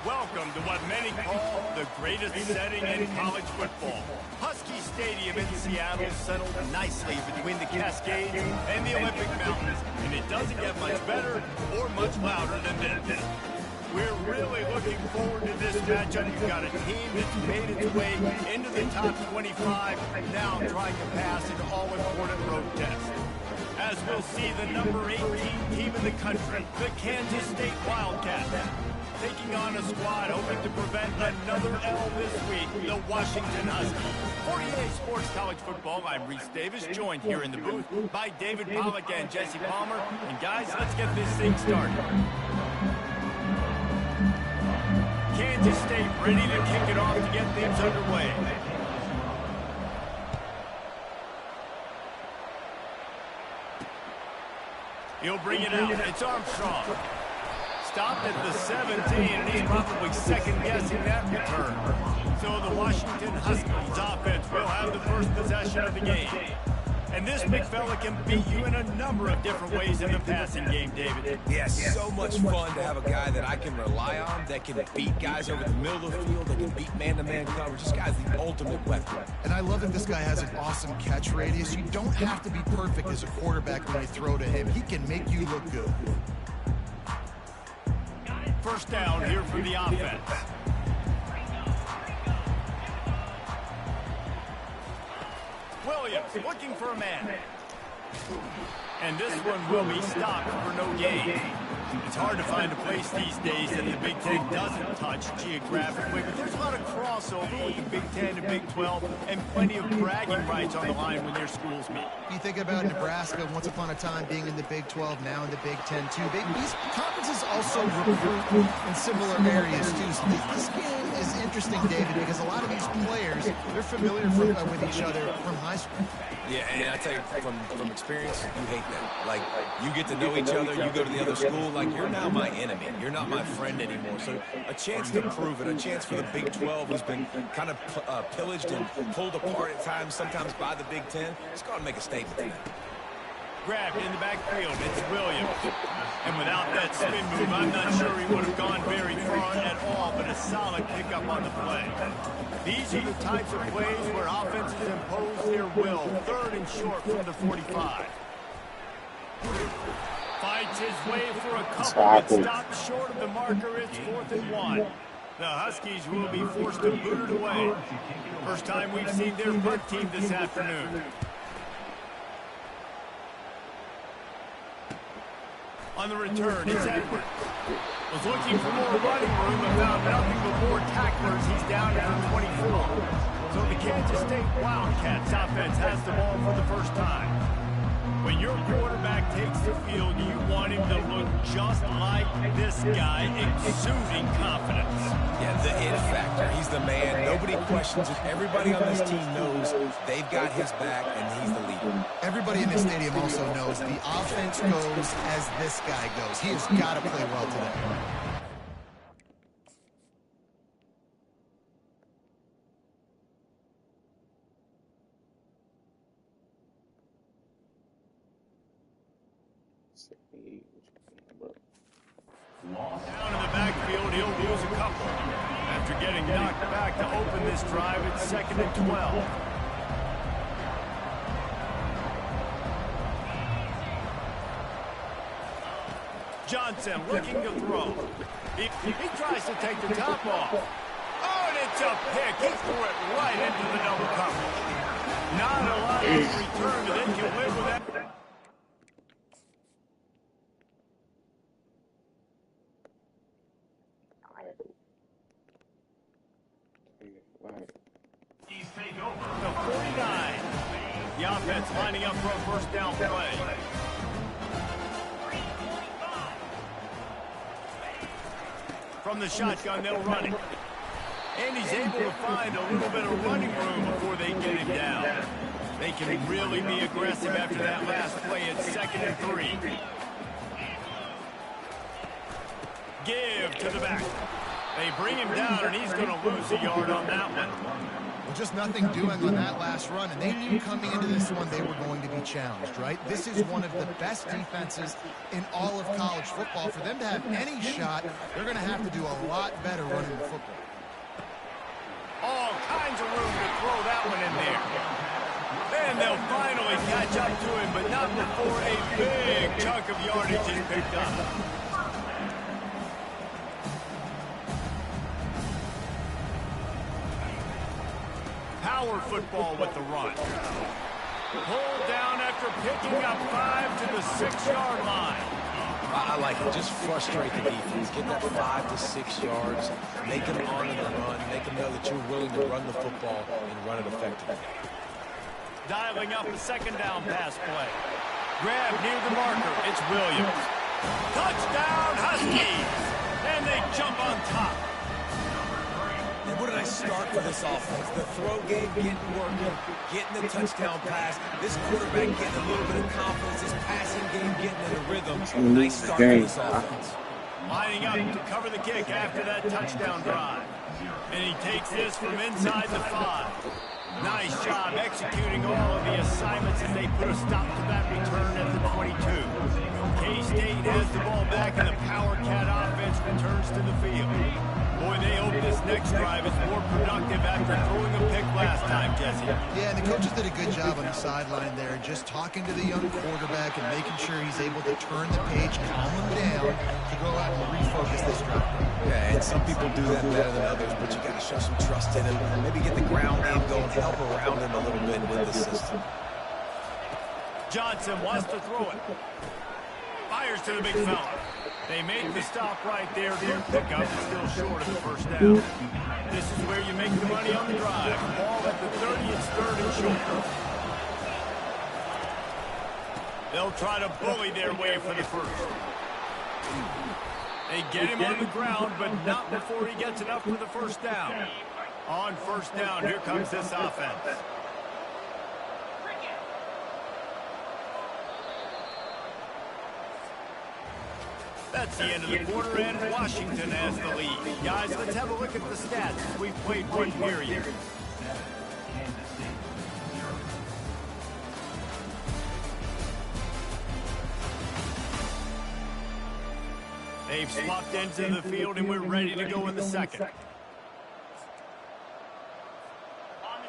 Welcome to what many call the greatest setting in college football. Husky Stadium in Seattle settled nicely between the Cascades and the Olympic Mountains, and it doesn't get much better or much louder than this. We're really looking forward to this matchup. You've got a team that's made its way into the top 25, now trying to pass an all-important road test. As we'll see, the number 18 team in the country, the Kansas State Wildcats, taking on a squad hoping to prevent another L this week, the Washington Huskies. For EA Sports College Football, I'm Reese Davis, joined here in the booth by David Pollack and Jesse Palmer. And guys, let's get this thing started. Kansas State ready to kick it off to get things underway. He'll bring it out. It's Armstrong. Stopped at the 17, and he's probably second-guessing that return. So the Washington Huskies offense will have the first possession of the game. And this big fella can beat you in a number of different ways in the passing game, David. Yes, so much fun to have a guy that I can rely on, that can beat guys over the middle of the field, that can beat man-to-man coverage. This guy's the ultimate weapon. And I love that this guy has an awesome catch radius. You don't have to be perfect as a quarterback when you throw to him. He can make you look good. First down here for the offense. Williams looking for a man. And this one will be stopped for no gain. It's hard to find a place these days that the Big Ten doesn't touch geographically, but there's a lot of crossover with the Big Ten and Big 12 and plenty of bragging rights on the line when their schools meet. You think about Nebraska once upon a time being in the Big 12, now in the Big 10 too. These conferences also recruit in similar areas too. So this game is interesting, David, because a lot of these players, they're familiar with each other from high school. Yeah, and I tell you, from experience, you hate that. Like, you get to know each other, you go to the other school, like, you're now my enemy. You're not my friend anymore. So a chance to prove it, a chance for the Big 12, who's been kind of pillaged and pulled apart at times, sometimes by the Big 10. It's got to make a statement tonight. Grabbed in the backfield, it's Williams. And without that spin move, I'm not sure he would have gone very far at all, but a solid pickup on the play. These are the types of plays where offenses impose their will. Third and short from the 45. Fights his way for a couple, but stopped short of the marker. It's 4th and 1. The Huskies will be forced to boot it away. First time we've seen their punt team this afternoon. On the return, it's Edwards. Was looking for more running room and found nothing but more tacklers. He's down at the 24. So the Kansas State Wildcats offense has the ball for the first time. When your quarterback takes the field, you want him to look just like this guy, exuding confidence. Yeah, the it factor. He's the man. Nobody questions it. Everybody on this team knows they've got his back, and he's the leader. Everybody in this stadium also knows the offense goes as this guy goes. He has got to play well today. Down in the backfield, he'll lose a couple. After getting knocked back to open this drive, it's 2nd and 12. Johnson looking to throw. He tries to take the top off. Oh, and it's a pick. He threw it right into the double coverage. Not a lot of return, but they can live with that. The 49. The offense lining up for a first down play. From the shotgun, they'll run it. And he's able to find a little bit of running room before they get him down. They can really be aggressive after that last play at 2nd and 3. Give to the back. They bring him down, and he's going to lose a yard on that one. Well, just nothing doing on that last run, and they knew coming into this one they were going to be challenged, right? This is one of the best defenses in all of college football. For them to have any shot, they're going to have to do a lot better running the football. All kinds of room to throw that one in there. And they'll finally catch up to him, but not before a big chunk of yardage is picked up. Power football with the run. Pulled down after picking up 5 to the 6-yard line. I like it. Just frustrate the defense. Get that 5 to 6 yards. Make them honor the run. Make them know that you're willing to run the football and run it effectively. Dialing up the second down pass play. Grab near the marker. It's Williams. Touchdown, Huskies! And they jump on top. And what did I start for this offense? The throw game getting working, getting the touchdown pass. This quarterback getting a little bit of confidence. This passing game getting in a rhythm. Nice start for this offense. Lining up to cover the kick after that touchdown drive. And he takes this from inside the 5. Nice job executing all of the assignments as they put a stop to that return at the 22. K-State has the ball back and the Power Cat offense returns to the field. Boy, they hope this next drive is more productive after throwing a pick last time, Jesse. Yeah, and the coaches did a good job on the sideline there, just talking to the young quarterback and making sure he's able to turn the page, calm him down to go out and refocus this drive. Yeah, and some people do that better than others, but you got to show some trust in him. Maybe get the ground game going, help around him a little bit with the system. Johnson wants to throw it. Fires to the big fella. They make the stop right there. Their pickup is still short of the first down. This is where you make the money on the drive. Ball at the 30, it's third and short. They'll try to bully their way for the first. They get him on the ground, but not before he gets enough for the first down. On first down, here comes this offense. That's the end of the quarter, and Washington has the lead. Guys, let's have a look at the stats. We've played one period. They've swapped ends of the field, and we're ready to go in the second.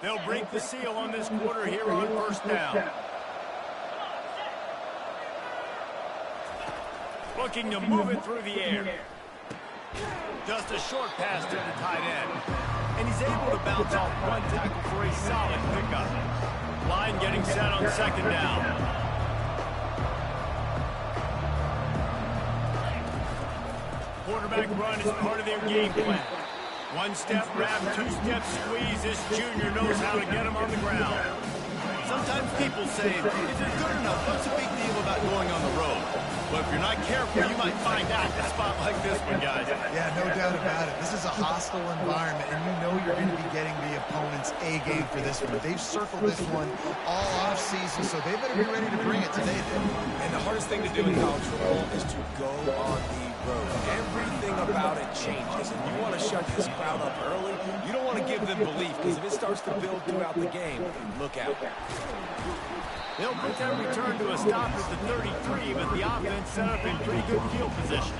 They'll break the seal on this quarter here on first down. Looking to move it through the air. Just a short pass to the tight end. And he's able to bounce off one tackle for a solid pickup. Line getting set on second down. Quarterback run is part of their game plan. One step grab, two step squeeze. This junior knows how to get him on the ground. Sometimes people say, if you're good enough, what's the big deal about going on the road? But if you're not careful, you might find out in a spot like this one, guys. Yeah, no doubt about it. This is a hostile environment, and you know you're going to be getting the opponent's A game for this one. They've circled this one all off season, so they better be ready to bring it today. And the hardest thing to do in college football is to go on the road. Everything about it changes, and you want to shut this crowd up early. You don't want to give them belief, because if it starts to build throughout the game, look out. They'll put that return to a stop at the 33, but the offense set up in pretty good field position.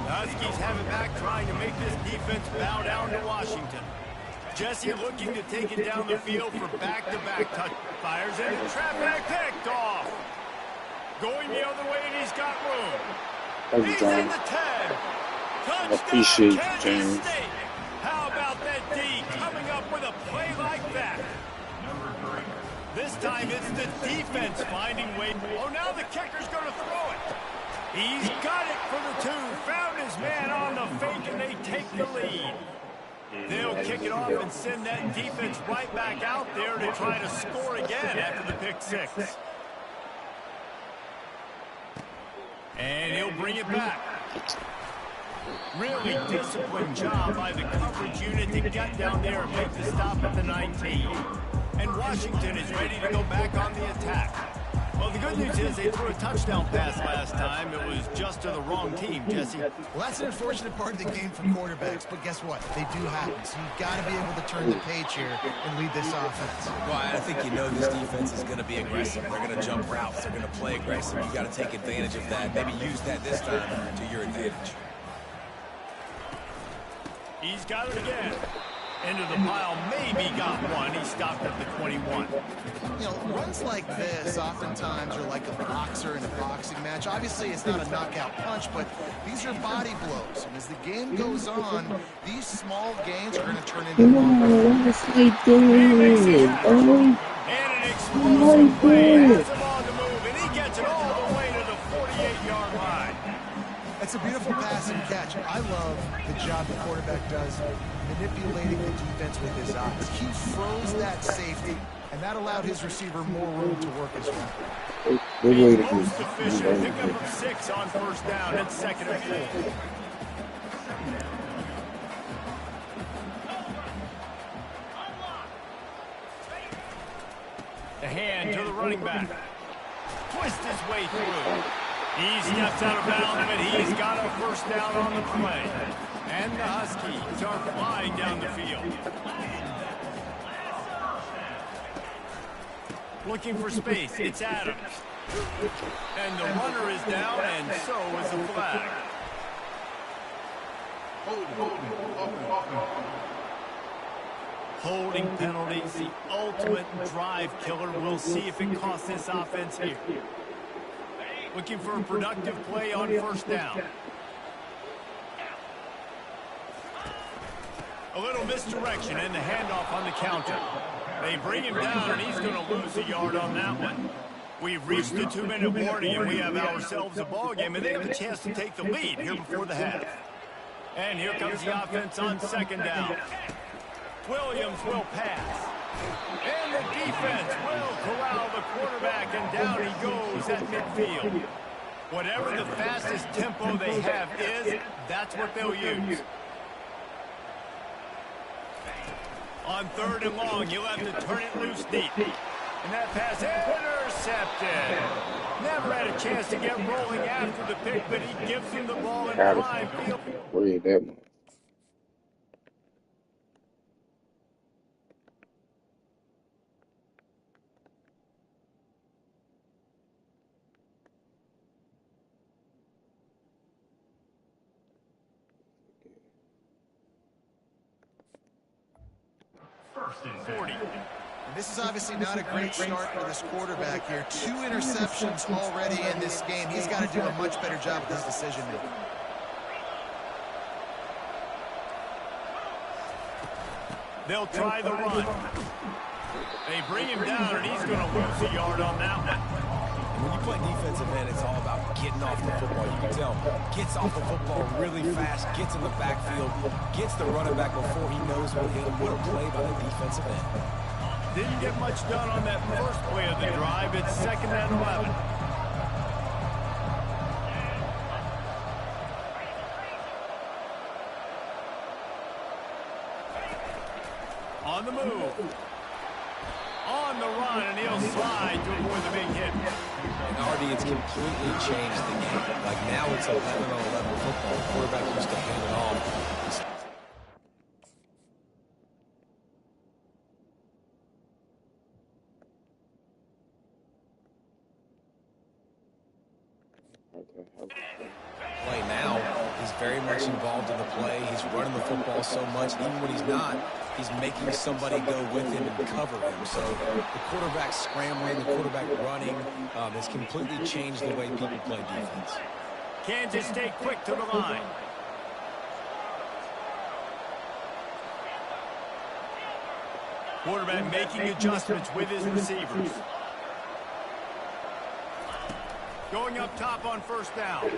The Huskies have it back, trying to make this defense bow down to Washington. Jesse looking to take it down the field for back-to-back touch fires, and the traffic picked off. Going the other way, and he's got room. He's in the 10. Touchdown, Kansas State. How about that D coming up with a play like that? This time it's the defense finding way. Oh, now the kicker's going to throw it. He's got it for the 2. Found his man on the fake, and they take the lead. They'll kick it off and send that defense right back out there to try to score again after the pick 6. And he'll bring it back. Really disciplined job by the coverage unit to get down there and make the stop at the 19. And Washington is ready to go back on the attack. Well, the good news is they threw a touchdown pass last time. It was just to the wrong team, Jesse. Well, that's an unfortunate part of the game for quarterbacks, but guess what? They do happen. So you've got to be able to turn the page here and lead this offense. Well, I think you know this defense is going to be aggressive. They're going to jump routes. They're going to play aggressive. You got to take advantage of that. Maybe use that this time to your advantage. He's got it again. Into the pile, maybe got one. He stopped at the 21. You know, runs like this oftentimes are like a boxer in a boxing match. Obviously, it's not a knockout punch, but these are body blows. And as the game goes on, these small gains are going to turn into long runs. And an explosive play has him on the move, and he gets it all the way to the 48-yard line. That's a beautiful pass and catch. I love the job the quarterback does manipulating the defense with his eyes. He froze that safety, and that allowed his receiver more room to work as well. Being most efficient, pick up 6 on first down and 2nd and 4. The hand to the running back. Twist his way through. He steps out of bounds, but he's got a first down on the play. And the Huskies are flying down the field. Looking for space, it's Adams. And the runner is down, and so is the flag. Holding penalties, the ultimate drive killer. We'll see if it costs this offense here. Looking for a productive play on first down. A little misdirection and the handoff on the counter. They bring him down, and he's going to lose a yard on that one. We've reached the 2-minute warning, and we have ourselves a ball game, and they have a chance to take the lead here before the half. And here comes the offense on 2nd down. Williams will pass. And the defense will corral the quarterback, and down he goes at midfield. Whatever the fastest tempo they have is, that's what they'll use. On 3rd and long, you'll have to turn it loose deep. And that pass intercepted. Never had a chance to get rolling after the pick, but he gives him the ball in prime field. Read that one. First and 40. And this is obviously not a great start for this quarterback here. 2 interceptions already in this game. He's got to do a much better job with his decision making. They'll try the run. They bring him down, and he's going to lose a yard on that one. When you play defensive end, it's all about getting off the football. You can tell, gets off the football really fast, gets in the backfield, gets the running back before he knows what hit him. What a play by the defensive end. Didn't get much done on that first play of the drive. It's 2nd and 11. On the move. On the run, and he'll slide to avoid the big hit. And RD, it's completely changed the game. Like now it's 11-on-11 football. The quarterback used to hand it off. Play now, he's very much involved in the play. He's running the football so much. Even when he's not, he's making somebody go with him and cover him. So the quarterback scrambling, the quarterback running has completely changed the way people play defense. Kansas stay quick to the line. Quarterback making adjustments with his receivers. Going up top on first down.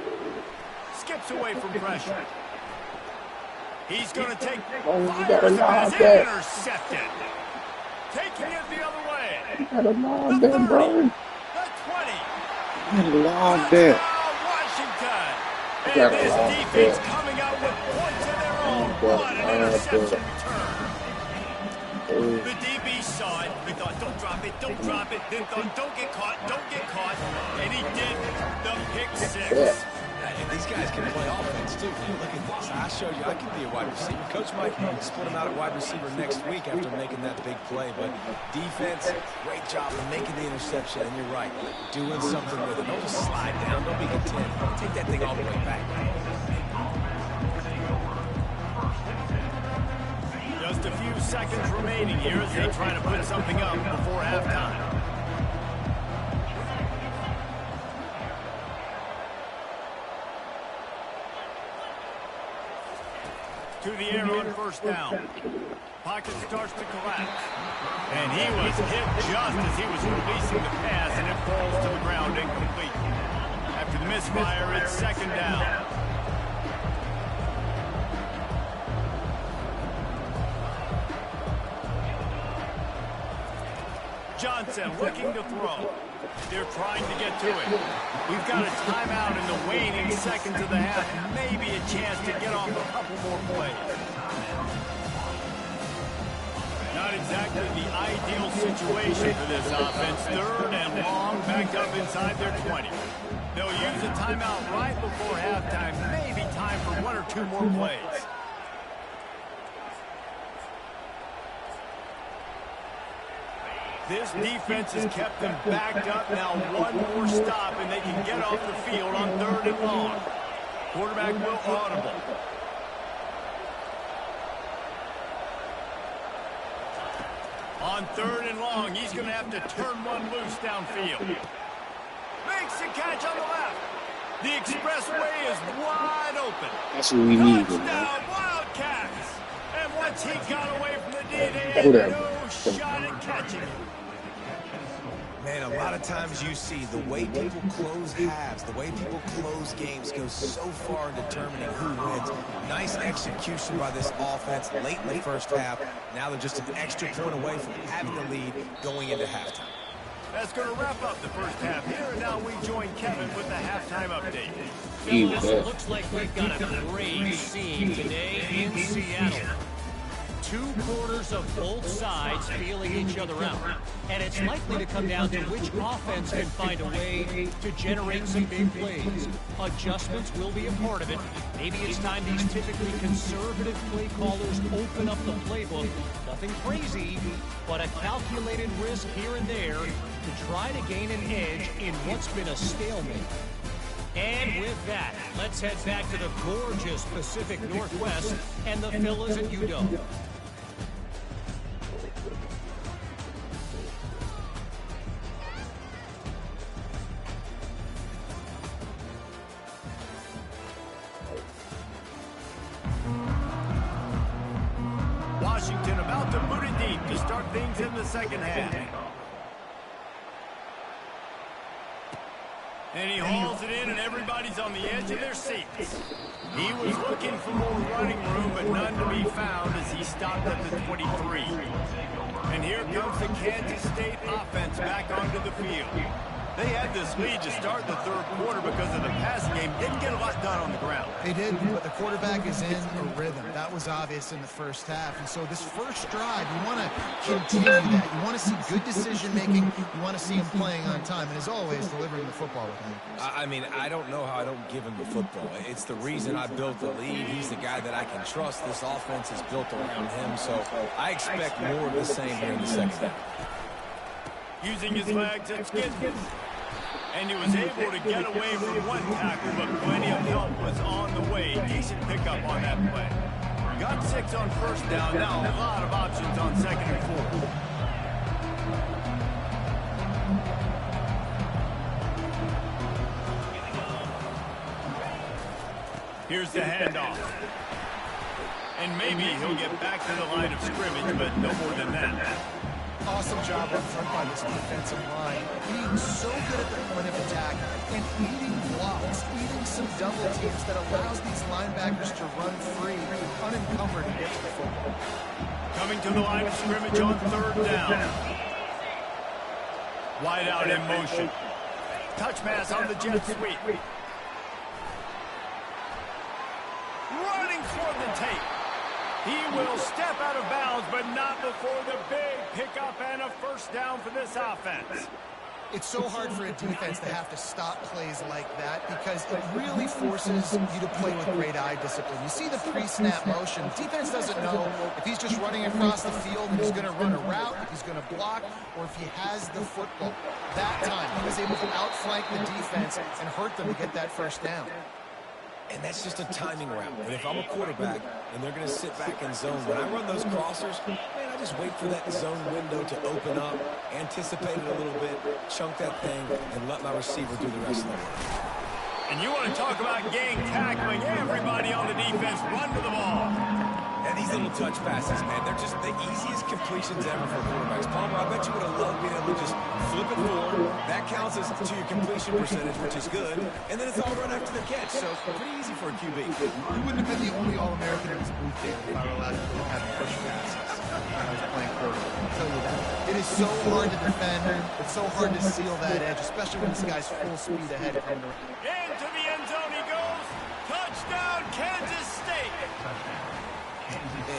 Skips away from pressure. He's going to take fires the pass and intercepted. Taking it the other way. You got a long The there, 30, bro. the 20. You got a long there. Washington. You got And a this long defense there. coming out with points of their own. You got What a an long interception there. return. The DB saw it. He thought, don't drop it, don't drop it. Then thought, don't get caught, don't get caught. And he did the pick six. And these guys can play offense, too. Look at this. I showed you I can be a wide receiver. Coach might split him out at wide receiver next week after making that big play. But defense, great job of making the interception. And you're right, doing something with it. Don't just slide down. Don't be content. Take that thing all the way back. Just a few seconds remaining here as they try to put something up before halftime. To the air on first down. Pocket starts to collapse. And he was hit just as he was releasing the pass, and it falls to the ground incomplete. After the misfire, it's second down. Johnson looking to throw. They're trying to get to it. We've got a timeout in the waning seconds of the half. Maybe a chance to get off a couple more plays. Not exactly the ideal situation for this offense. Third and long, backed up inside their 20. They'll use a timeout right before halftime. Maybe time for one or two more plays. This defense has kept them backed up. Now one more stop, and they can get off the field on third and long. Quarterback will audible. On third and long, he's going to have to turn one loose downfield. Makes the catch on the left. The expressway is wide open. That's what we need, Touchdown, man. Wildcats. And once he got away from the D, they had no shot at catching him. Man, a lot of times you see the way people close halves, the way people close games goes so far in determining who wins. Nice execution by this offense late in the first half. Now they're just an extra point away from having the lead going into halftime. That's going to wrap up the first half here, and now we join Kevin with the halftime update. It looks like we've got a great scene today in Seattle. 2 quarters of both sides feeling each other out. And it's likely to come down to which offense can find a way to generate some big plays. Adjustments will be a part of it. Maybe it's time these typically conservative play callers open up the playbook. Nothing crazy, but a calculated risk here and there to try to gain an edge in what's been a stalemate. And with that, let's head back to the gorgeous Pacific Northwest and the fellas at UW. Washington about to boot it deep to start things in the second half. And he hauls it in, and everybody's on the edge of their seats. He was looking for more running room, but none to be found as he stopped at the 23. And here comes the Kansas State offense back onto the field. They had this lead to start the third quarter because of the passing game. Didn't get a lot done on the ground. They did, but the quarterback is in a rhythm. That was obvious in the first half. And so this first drive, you want to continue that. You want to see good decision-making. You want to see him playing on time. And as always, delivering the football with him. I mean, I don't know how I don't give him the football. It's the reason I built the lead. He's the guy that I can trust. This offense is built around him. So I expect more of the same here in the second half. Using his legs, it's Giddens. And he was able to get away from one tackle, but plenty of help was on the way. Decent pickup on that play. Got 6 on first down. Now a lot of options on second and 4. Here's the handoff. And maybe he'll get back to the line of scrimmage, but no more than that. Awesome job up front by this defensive line. Being so good at the point of attack and eating blocks, eating some double teams that allows these linebackers to run free, unencumbered, and get to the football. Coming to the line of scrimmage on third down. Wide out in motion. Touch pass on the jet sweep. Running for the tape. He will step out of bounds, but not before the big pickup and a first down for this offense. It's so hard for a defense to have to stop plays like that because it really forces you to play with great eye discipline. You see the pre-snap motion. Defense doesn't know if he's just running across the field and he's going to run a route, if he's going to block, or if he has the football. That time, he was able to outflank the defense and hurt them to get that first down. And that's just a timing route. And if I'm a quarterback and they're going to sit back in zone, when I run those crossers, man, I just wait for that zone window to open up, anticipate it a little bit, chunk that thing, and let my receiver do the rest of the work. And you want to talk about gang tackling, everybody on the defense run to the ball. And these little touch passes, man, they're just the easiest completions ever for quarterbacks. Palmer, I bet you would have loved being able to just flip it forward. That counts as to your completion percentage, which is good. And then it's all run after the catch, so pretty easy for a QB. He wouldn't have been the only All-American in his booth game if I were allowed to have push passes when I was playing quarterback. I'll tell you that. It is so hard to defend. It's so hard to seal that edge, especially when this guy's full speed ahead coming around. Into the end zone he goes. Touchdown, Kansas State.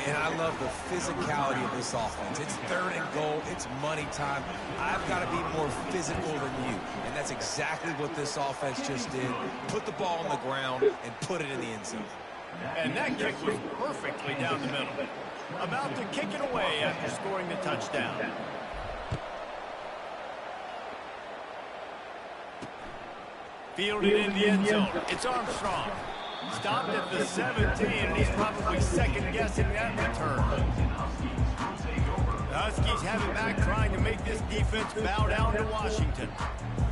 And I love the physicality of this offense. It's 3rd and goal. It's money time. I've got to be more physical than you. And that's exactly what this offense just did. Put the ball on the ground and put it in the end zone. And that kick was perfectly down the middle. About to kick it away after scoring the touchdown. Fielded in the end zone. It's Armstrong. Stopped at the 17, and he's probably second-guessing that return. The Huskies have it back, trying to make this defense bow down to Washington.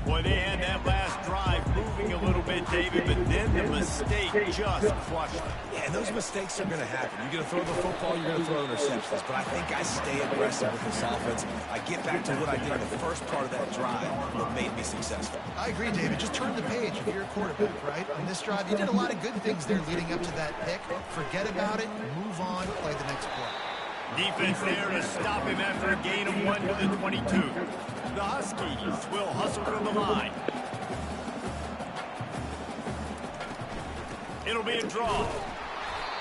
Boy, they had that last drive moving a little bit, David, but then the mistake just crushed them. Yeah, and those mistakes are going to happen. You're going to throw the football, you're going to throw interceptions. But I think I stay aggressive with this offense. I get back to what I did in the first part of that drive that made me successful. I agree, David. Just turn the page if you're a quarterback, right? On this drive, you did a lot of good things there leading up to that pick. Forget about it, move on, play the next play. Defense there to stop him after a gain of 1 to the 22. The Huskies will hustle from the line. It'll be a draw.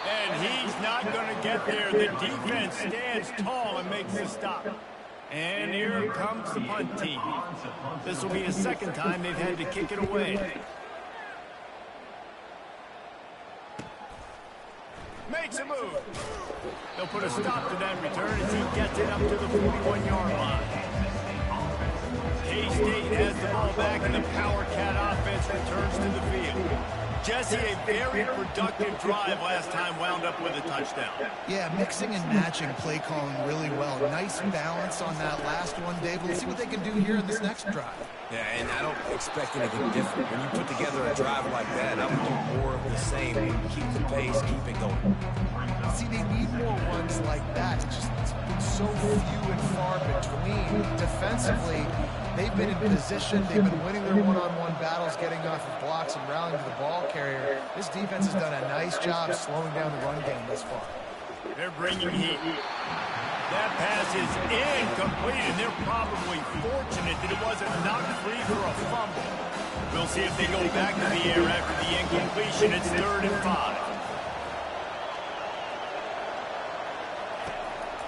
And he's not going to get there. The defense stands tall and makes the stop. And here comes the punt team. This will be the second time they've had to kick it away. Makes a move. They'll put a stop to that return as he gets it up to the 41-yard line. K-State has the ball back, and the Power Cat offense returns to the field. Jesse, a very productive drive last time wound up with a touchdown. Yeah, mixing and matching play calling really well. Nice balance on that last one, Dave. Let's see what they can do here in this next drive. Yeah, and I don't expect anything different. When you put together a drive like that, I would do more of the same. Keep the pace, keep it going. See, they need more runs like that. It's been so few and far between. Defensively, they've been in position. They've been winning their one-on-one battles, getting off of blocks and rallying to the ball carrier. This defense has done a nice job slowing down the run game thus far. They're bringing heat. That pass is incomplete, and they're probably fortunate that it wasn't knocked free for a fumble. We'll see if they go back to the air after the incompletion. It's 3rd and 5.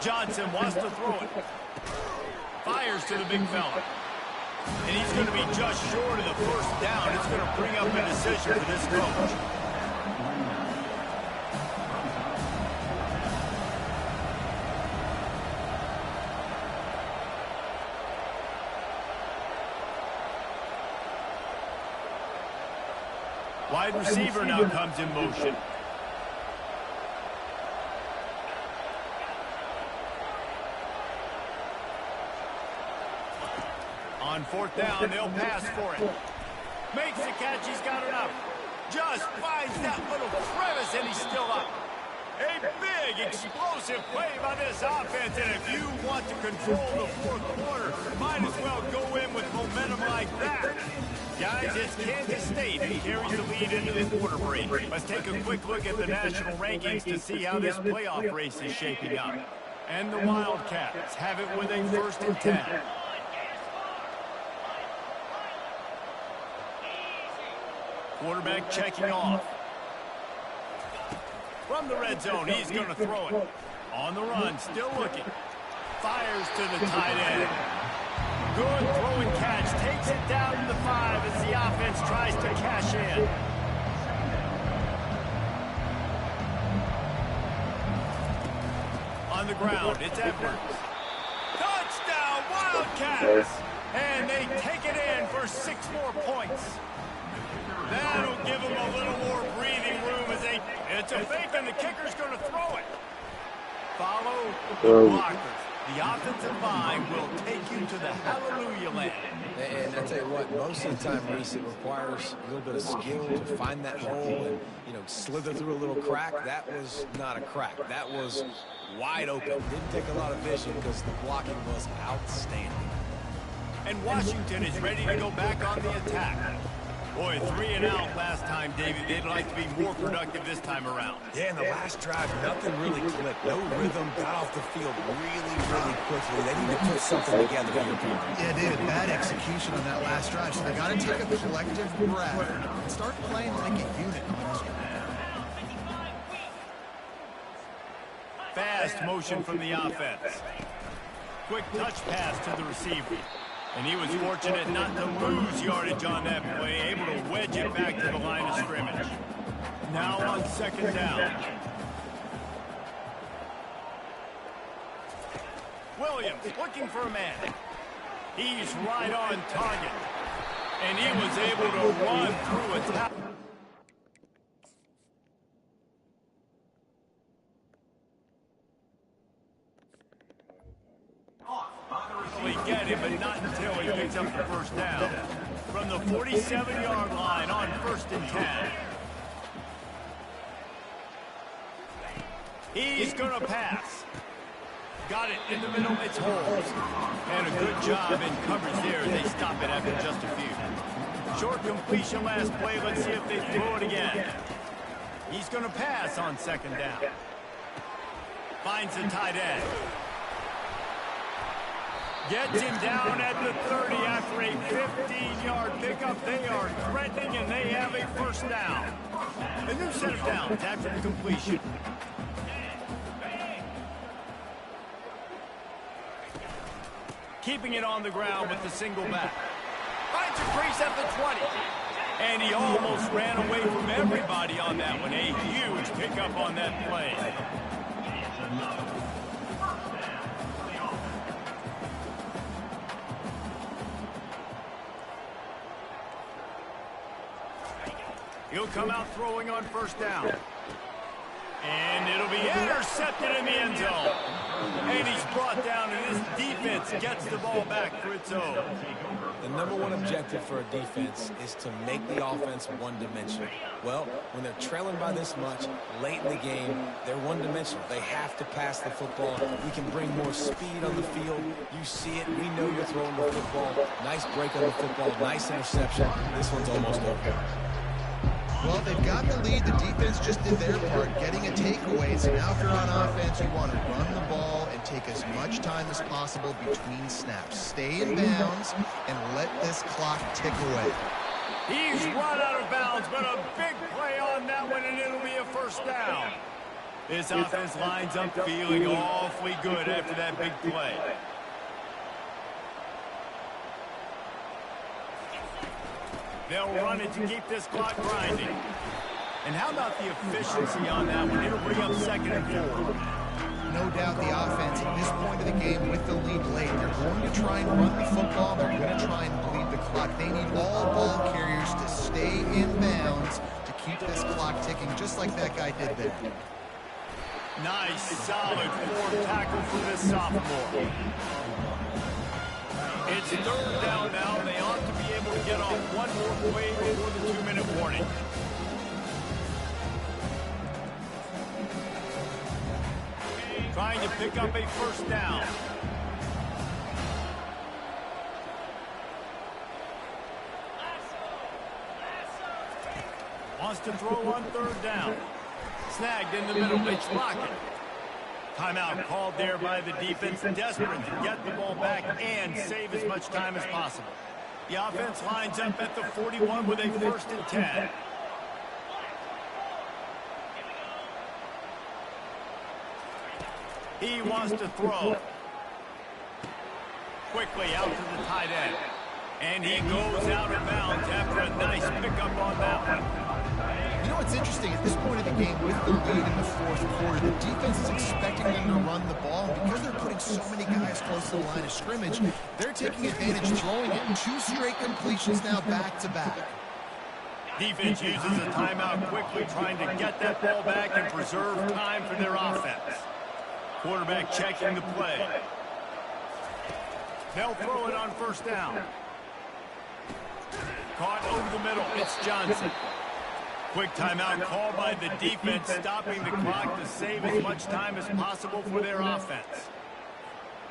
Johnson wants to throw it. Fires to the big fella. And he's going to be just short of the first down. It's going to bring up a decision for this coach. Wide receiver now comes in motion. On 4th down, they'll pass for it. Makes the catch, he's got enough. Just finds that little crevice, and he's still up. A big, explosive play by this offense, and if you want to control the 4th quarter, might as well go in with momentum like that. Guys, it's Kansas State who carries the lead into the quarter break. Let's take a quick look at the national rankings to see how this playoff race is shaping up. And the Wildcats have it with a 1st and 10. Quarterback checking off. From the red zone, he's going to throw it. On the run, still looking. Fires to the tight end. Good throw and catch. Takes it down to the 5 as the offense tries to cash in. On the ground, it's Edwards. Touchdown, Wildcats! And they take it in for 6 more points. That'll give them a little more breathing room as it's a fake and the kicker's going to throw it. Follow the blockers. The offensive line will take you to the hallelujah land. And I tell you what, most of the time, Reese, it requires a little bit of skill to find that hole and, slither through a little crack. That was not a crack. That was wide open. Didn't take a lot of vision because the blocking was outstanding. And Washington is ready to go back on the attack. Boy, 3 and out last time, David. They'd like to be more productive this time around. Yeah, in the last drive, nothing really clicked. No rhythm, got off the field really, really quickly. They need to put something together here, Peter. Yeah, David, bad execution on that last drive. So they got to take a collective breath and start playing like a unit on this one. Fast motion from the offense. Quick touch pass to the receiver. And he was fortunate not to lose yardage on that play, able to wedge it back to the line of scrimmage. Now on second down. Williams looking for a man. He's right on target. And he was able to run through a tackle. Get him, but not until he picks up the first down. From the 47-yard line on 1st and 10. He's going to pass. Got it in the middle, it's Holmes. And a good job in coverage there. They stop it after just a few. Short completion last play. Let's see if they throw it again. He's going to pass on second down. Finds the tight end. Gets him down at the 30 after a 15-yard pickup. They are threatening, and they have a first down. A new set of downs after the completion. Keeping it on the ground with the single back. Finds a crease at the 20. And he almost ran away from everybody on that one. A huge pickup on that play. He'll come out throwing on first down. And it'll be intercepted in the end zone. And he's brought down, and this defense gets the ball back for its own. The number one objective for a defense is to make the offense one-dimensional. Well, when they're trailing by this much, late in the game, they're one-dimensional. They have to pass the football. We can bring more speed on the field. You see it. We know you're throwing the football. Nice break on the football. Nice interception. This one's almost over. Well, they've got the lead. The defense just did their part, getting a takeaway. So now if you're on offense, you want to run the ball and take as much time as possible between snaps. Stay in bounds and let this clock tick away. He's run out of bounds, but a big play on that one, and it'll be a first down. This offense lines up feeling awfully good after that big play. They'll run it to keep this clock grinding. And how about the efficiency on that one? It'll bring up 2nd and 4. No doubt the offense at this point of the game with the lead late, they're going to try and run the football. They're going to try and bleed the clock. They need all ball carriers to stay in bounds to keep this clock ticking, just like that guy did there. Nice, solid forward tackle for this sophomore. It's 3rd down now. They ought to be able to get off one more play before the 2-minute warning. Trying to pick up a first down. Wants to throw on 3rd down. Snagged in the middle. It's blocking. Timeout called there by the defense, desperate to get the ball back and save as much time as possible. The offense lines up at the 41 with a 1st and 10. He wants to throw. Quickly out to the tight end. And he goes out of bounds after a nice pickup on that one. You know what's interesting? At this point of the game, with the lead in the fourth quarter, the defense is expecting them to run the ball. And because they're putting so many guys close to the line of scrimmage, they're taking advantage, throwing it. 2 straight completions now back-to-back. Defense uses a timeout quickly, trying to get that ball back and preserve time for their offense. Quarterback checking the play. They'll throw it on first down. Caught over the middle. It's Johnson. Quick timeout called by the defense, stopping the clock to save as much time as possible for their offense.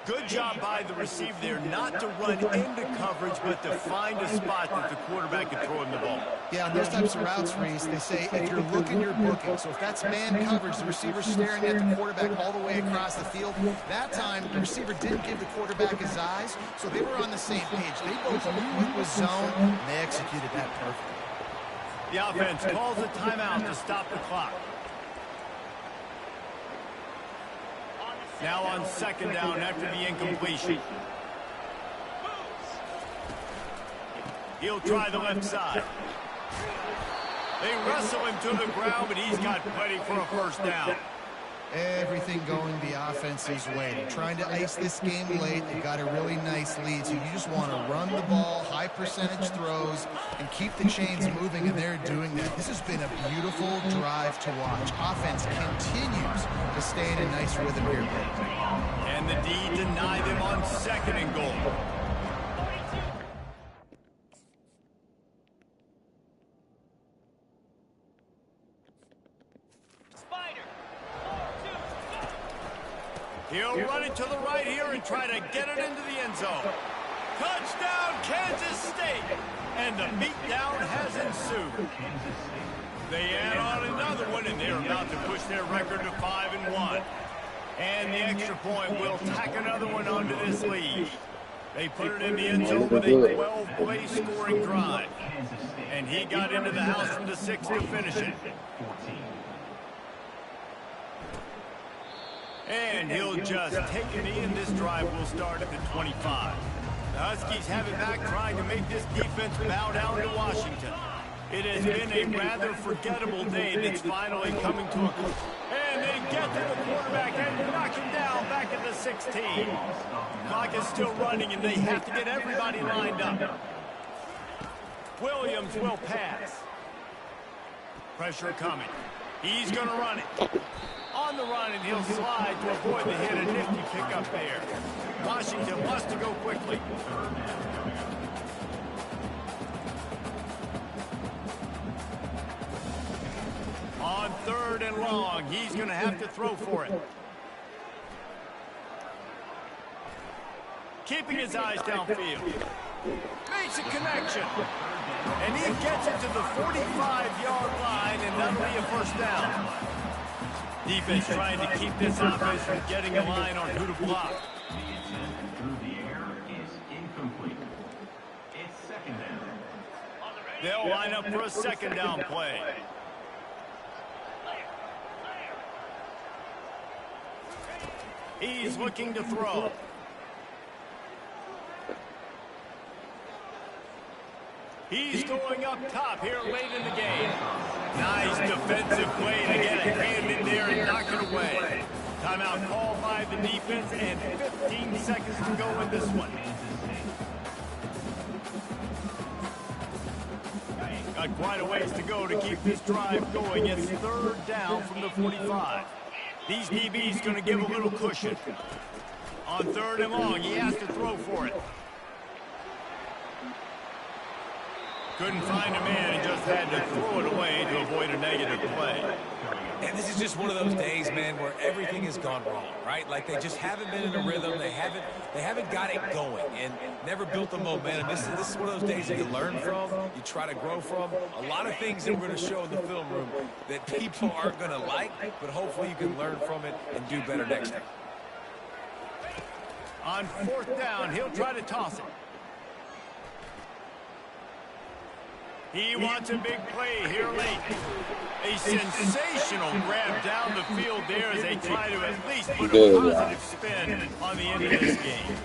Good job by the receiver there not to run into coverage, but to find a spot that the quarterback can throw him the ball. Yeah, on those types of routes, Reese, they say if you're looking, you're booking. So if that's man coverage, the receiver's staring at the quarterback all the way across the field. That time, the receiver didn't give the quarterback his eyes, so they were on the same page. They both knew it was zone, and they executed that perfectly. The offense calls a timeout to stop the clock. Now on second down after the incompletion. He'll try the left side. They wrestle him to the ground, but he's got plenty for a first down. Everything going the offense's way. They're trying to ice this game late. They've got a really nice lead, so you just want to run the ball, high percentage throws, and keep the chains moving, and they're doing that. This has been a beautiful drive to watch. Offense continues to stay in a nice rhythm here. And the D deny them on second and goal. He'll run it to the right here and try to get it into the end zone. Touchdown, Kansas State! And the beatdown has ensued. They add on another one, and they're about to push their record to 5-1. And the extra point will tack another one onto this lead. They put it in the end zone with a 12-play scoring drive. And he got into the house from the 6 to finish it. And he'll just take it in. This drive will start at the 25. The Huskies have it back, trying to make this defense bow down to Washington. It has been a rather forgettable day that's finally coming to a close. And they get to the quarterback and knock him down back at the 16. Clock is still running, and they have to get everybody lined up. Williams will pass. Pressure coming. He's going to run it. On the run, and he'll slide to avoid the hit. A nifty pickup there. Washington wants to go quickly. On third and long, he's going to have to throw for it. Keeping his eyes downfield. Makes a connection. And he gets it to the 45-yard line, and that'll be a first down. Defense trying to keep this offense from getting a line on who to block. They'll line up for a second down play. He's looking to throw. He's going up top here late in the game. Nice defensive play to get a hand in there and knock it away. Timeout called by the defense, and 15 seconds to go in this one. Got quite a ways to go to keep this drive going. It's third down from the 45. These DBs going to give a little cushion. On third and long, he has to throw for it. Couldn't find a man and just had to throw it away to avoid a negative play. And this is just one of those days, man, where everything has gone wrong, right? Like they just haven't been in a rhythm. They haven't got it going and never built the momentum. This is one of those days that you learn from, you try to grow from. A lot of things that we're going to show in the film room that people aren't going to like, but hopefully you can learn from it and do better next time. On fourth down, he'll try to toss it. He wants a big play here late. A sensational grab down the field there as they try to at least put a positive spin on the end of this game.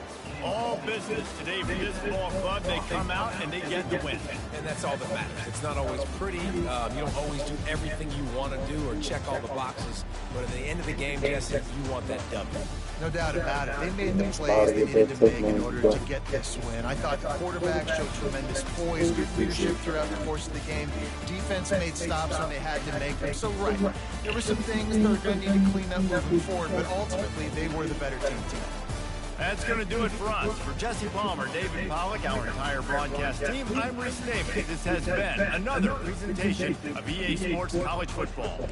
All business today for this ball club. They come out and they get the win. And that's all that matters. It's not always pretty. You don't always do everything you want to do or check all the boxes. But at the end of the game, Jesse, you want that W. No doubt about it. They made the plays they needed to make in order to get this win. I thought the quarterback showed tremendous poise, good leadership throughout the course of the game. Defense made stops when they had to make them. So, right, there were some things they're going to need to clean up moving forward, but ultimately they were the better team today. That's going to do it for us. For Jesse Palmer, David Pollack, our entire broadcast team, I'm Reese Davis. This has been another presentation of EA Sports College Football.